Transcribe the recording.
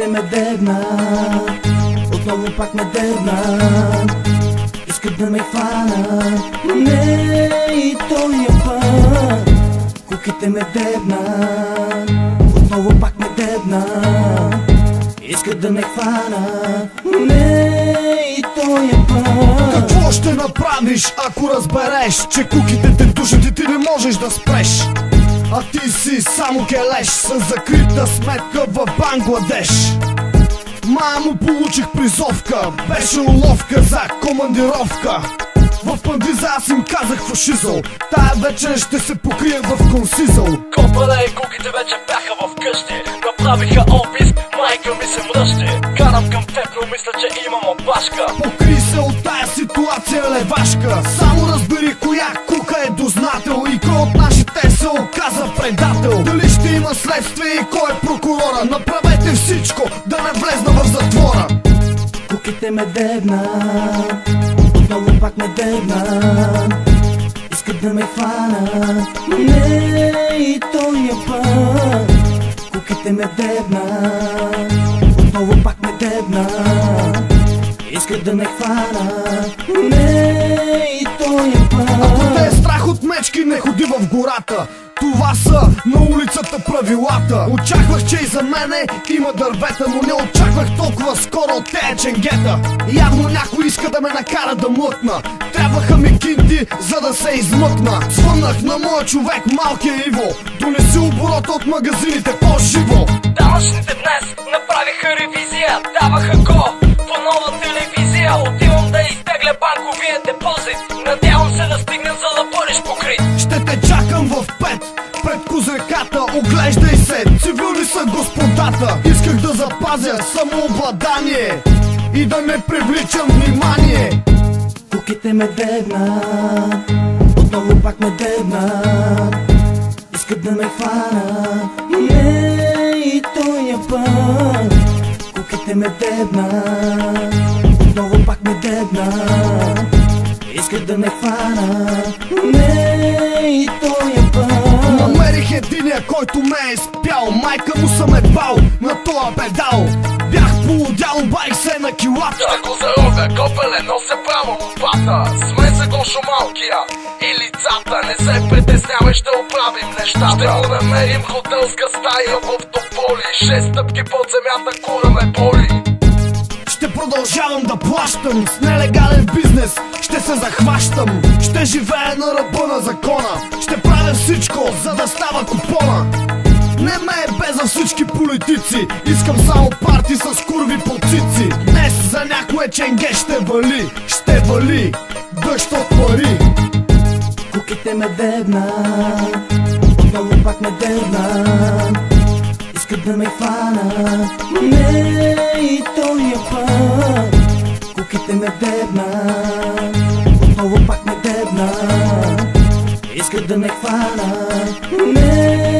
Куките ме дебнат, отново пак ме дебнат. Искат да ме хванат, но не и този път. Куките ме дебнат, отново пак ме дебнат. Искат да ме хванат, но не и този път. Какво ще направиш, ако разбереш, че куките те душат и ти не можеш да спреш? А ти си само келеш с закрита сметка в Бангладеш. Мамо, получих призовка, беше уловка за командировка. В Пандиза аз им казах фашизъл, тая вечер ще се покрия в консизъл. Копале и куките вече бяха в къщи, направиха опис, майка ми се мръщи. Карам към теб, но мисля, че имам опашка. Покри се от тая ситуация, левашка. Само разбери коя кука е дознател и кой от нашите се оказа предател. Дали ще има следствие и кой е прокурора? Направете всичко да не влезна в затвора. Куките ме дебнат, отново пак ме дебнат. Искат да ме хванат, но не и този път. Куките ме дебнат, отново пак ме дебнат. Искат да ме хванат, но не и този път. Ако те е страх от мечки, не ходи в гората. Това са на улицата правилата. Очаквах, че и за мене има дървета, но не очаквах толкова скоро от тея ченгета. Явно някой иска да ме накара да млъкна. Трябваха ми кинти, за да се измъкна. Звъннах на моя човек, малкия Иво. Донеси оборота от магазините по-живо. Данъчните днес направиха ревизия, даваха го по нова телевизия. Отивам да изтегля банковия депозит, надявам се да стигна, за да бъдеш покрит. Ще те чакам в 5 пред козирката, оглеждай се, цивилни са господата. Исках да запазя самообладание и да не привличам внимание. Куките ме дебнат, отново пак ме дебнат. Искат да ме хванат, но не и този път. Куките ме дебнат, отново пак ме дебнат. Искат да ме хванат, но не и този път. Намерих единия, който ме е изпял. Майка му съм е бал на тоя педал. Бях полудял, обарих се на килата. Да го заровя, копеле, нося право лопата. Смеса го шумалкия и лицата. Не се притеснявай, ще оправим нещата. Ще му намерим хотелска стая в Тополи. 6 стъпки под земята, кура ме боли. Ще продължавам да плащам с нелегален бизнес, ще се захващам. Ще живея на ръба на закона. Ще правя всичко, за да става купона. Не ме е без за всички политици. Искам само парти с курви по цици. Днес за някое ченге ще вали. Ще вали дъжд от пари. Куките ме дебнат, отново пак ме дебнат. Искат да ме хванат, но не и този път. Куките ме дебнат, отново пак ме дебнат. Искат да ме хванат, но не